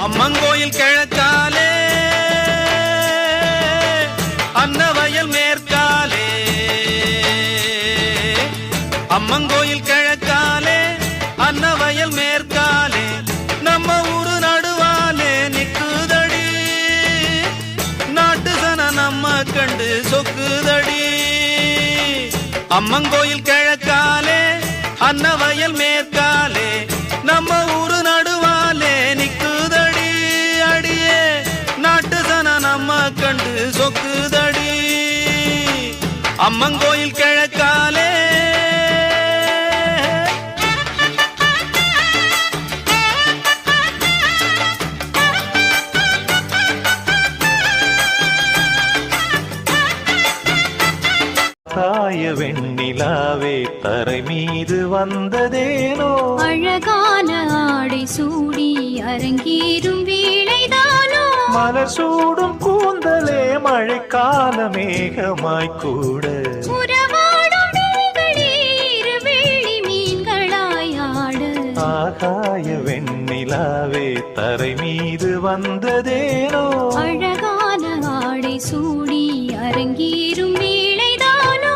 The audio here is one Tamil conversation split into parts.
அம்மங்கோயில் கிழக்காலே அன்னவயல் மேற்காலே, அம்மங்கோயில் கிழக்காலே அன்னவயல் மேற்காலே, நம்ம ஊரு நடுவாலே நிக்குதடி, நாட்டு சன நம்ம கண்டு சொக்குதடி. அம்மங்கோயில் கிழக்காலே அன்னவயல் மேற்காலே, நம்ம ஊரு நடுவாலே நிக்குதடி, அடியே நாட்டு சன நம்ம கண்டு சொக்குதடி. அம்மங்கோயில் கிழக்காலே தாய வெண்ணிலாவே தரை மீது வந்ததேனோ, அழகான ஆடை சூடி அரங்கேறும் வேளைதானோ, மலர் சூடும் கூந்தலே மழைக்கால மேகமாய் கூட, உறவாடும் நீங்களீர் வெள்ளி மீன்களாய் ஆட, ஆகாய வெண்ணிலாவே தரை மீது வந்ததேனோ, அழகான ஆடை சூடி அரங்கேறும் வேளைதானோ.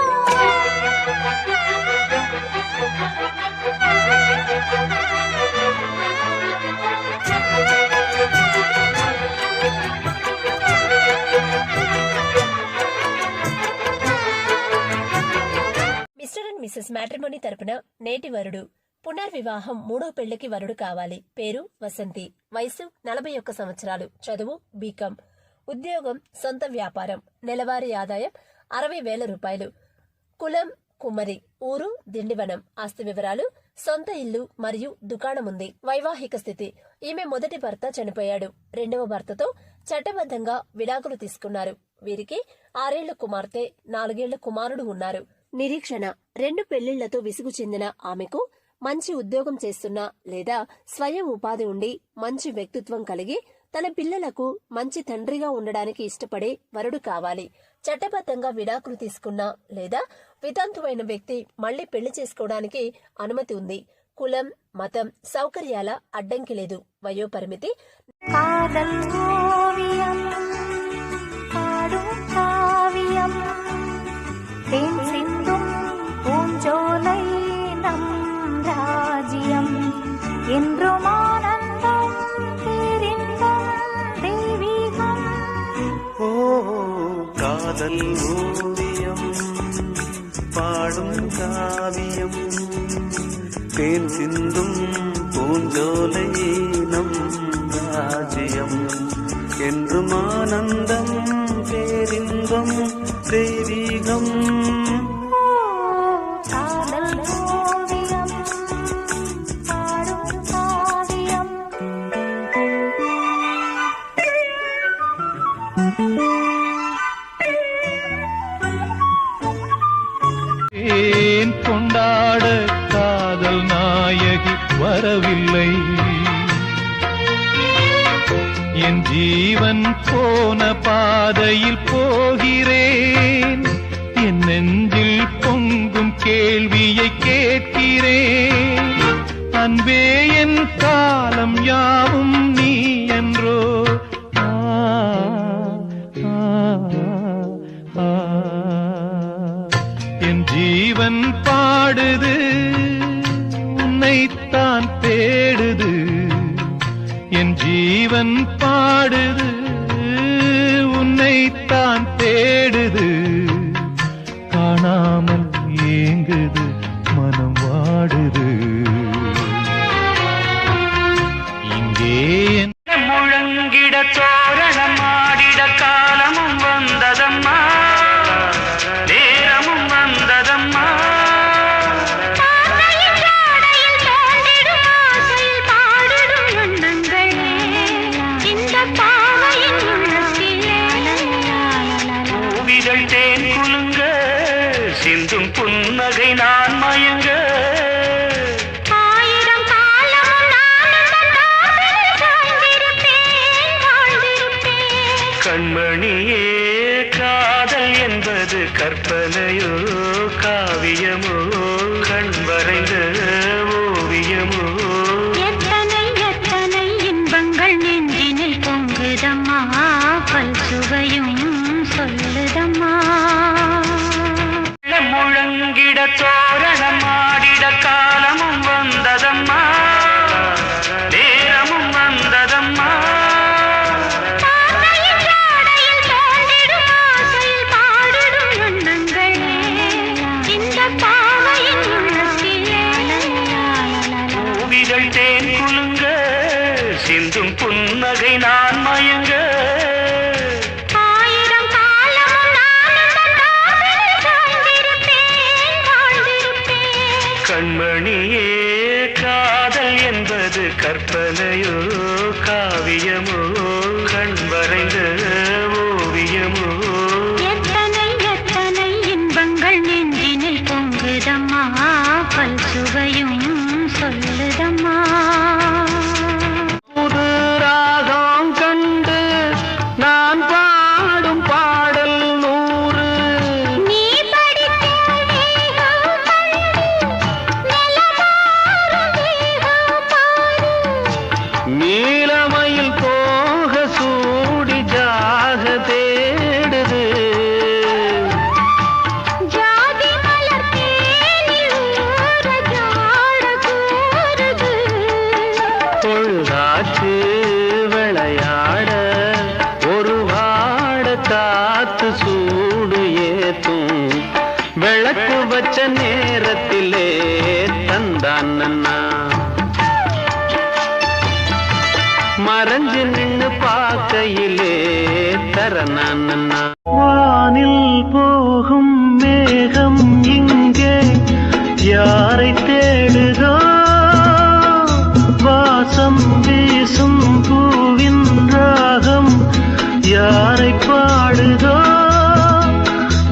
మిస్టర్ అండ్ మిస్సెస్ మ్యాట్రిమోనీ తరపున నేటి వరుడు పునర్వివాహం మూడో పెళ్లికి వరుడు కావాలి. పేరు వసంతి, వయసు 41 సంవత్సరాలు, చదువు బీకాం, ఉద్యోగం సొంత వ్యాపారం, నెలవారీ ఆదాయం 60,000 రూపాయలు, కులం కుమ్మరి, ఊరు దిండివనం, ఆస్తి వివరాలు సొంత ఇల్లు మరియు దుకాణం ఉంది. వైవాహిక స్థితి ఈమె మొదటి భర్త చనిపోయాడు, రెండవ భర్తతో చట్టబద్ధంగా విడాకులు తీసుకున్నారు. వీరికి 6 ఏళ్ల కుమార్తె, 4 ఏళ్ల కుమారుడు ఉన్నారు. నిరీక్షణ 2 పెళ్లిళ్లతో విసుగు చెందిన ఆమెకు మంచి ఉద్యోగం చేస్తున్నా లేదా స్వయం ఉపాధి ఉండి మంచి వ్యక్తిత్వం కలిగి తన పిల్లలకు మంచి తండ్రిగా ఉండడానికి ఇష్టపడే వరుడు కావాలి. చట్టబద్ధంగా విడాకులు తీసుకున్నా లేదా వితంతువైన వ్యక్తి మళ్లీ పెళ్లి చేసుకోవడానికి అనుమతి ఉంది. కులం, మతం, సౌకర్యాల అడ్డంకి లేదు. వయోపరిమితి காதல் ஓவியம் பாடும் காவியம் தேன் சிந்தும் பூஞ்சோலை நம் ராஜ்யம் என்றும் ஆனந்தம் பேரின்பம் தெய்வீகம். ஓ காதல் ஓவியம் பாடும் காவியம் தேன் சிந்தும் பூஞ்சோலை நம் ராஜ்யம் என்றும் ஆனந்தம் பேரின்பம் தெய்வீகம். காதல் ஓவியம் பாடும் காவியம். ஏன் கொண்டாட காதல் நாயகி வரவில்லை, என் ஜீவன் போன பாதையில் போகிறேன், என் நெஞ்சில் பொங்கும் கேள்வியை கேட்கிறேன், அன்பே என் காலம் யாவும் நீ என்றோ. என் ஜீவன் பாடுது உன்னைத்தான் தேடுது, என் ஜீவன் பாடுது உன்னைத்தான் தேடுது, காணாமல் ஏங்குது மனம் வாடுது. இங்கே முழங்கிட தோரணம் ஆடிட காலமும் வந்ததம்மா, நேரமும் வந்ததம்மா. பூவிதழ் தேன் குலுங்க சிந்தும் புன்னகை நான் மயங்க, ஆயிரம் காலமும் கண்மணியே காதல் என்பது கற்பனையோ காவியமோ கண் வரைந்த ஓவியமோ, எத்தனை எத்தனை இன்பங்கள் நெஞ்சி பொங்குதம்மா பல் சுவையும் சொல்லுதம்மா முழங்கிட தோரணம் ஆடிட காலமும் வந்ததம்மா நேரமும் வந்ததம்மா பூவிதழ் தேன் குலுங்க சிந்தும் புன்னகை நான் மயங்க கண்மணியே காதல் என்பது கற்பனையோ காவியமோ கண் வரைந்த ஓவியமோ எத்தனை எத்தனை இன்பங்கள் நெஞ்சினில் பொங்குதம்மா பல் சுவையும் சொல்லுதம்மா புது ராகம் கண்டு நான் பாடும் பாடல் 100 நீ படித்த வேகம் நிலமாறும் வேகம் பாரு நீலமயில் போக சூடி ஜாக தேடுது ஜாதி மலர் தேனில் ஊற ஜாட கூறுது பொழுதாச்சு விளையாட ஒரு வாட காத்து சூடு ஏத்தும் விளக்கு வச்ச நேரத்திலே தந்தான் நன்னா மறைஞ்சு நின்னு பார்க்கையிலே தரனான் நன்னா வானில் போகும் மேகம் இங்கே யாரை தேடுதோ வாசம் வீசும் பூவின் ராகம் யாரை பாடுதோ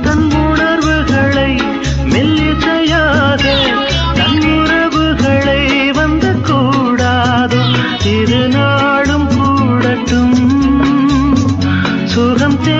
தன் உணர்வுகளை மெல்லிசையாக தன் உறவுகளை வந்து கூடாதோ இரு நாளும் கூடட்டும் சுகம் தே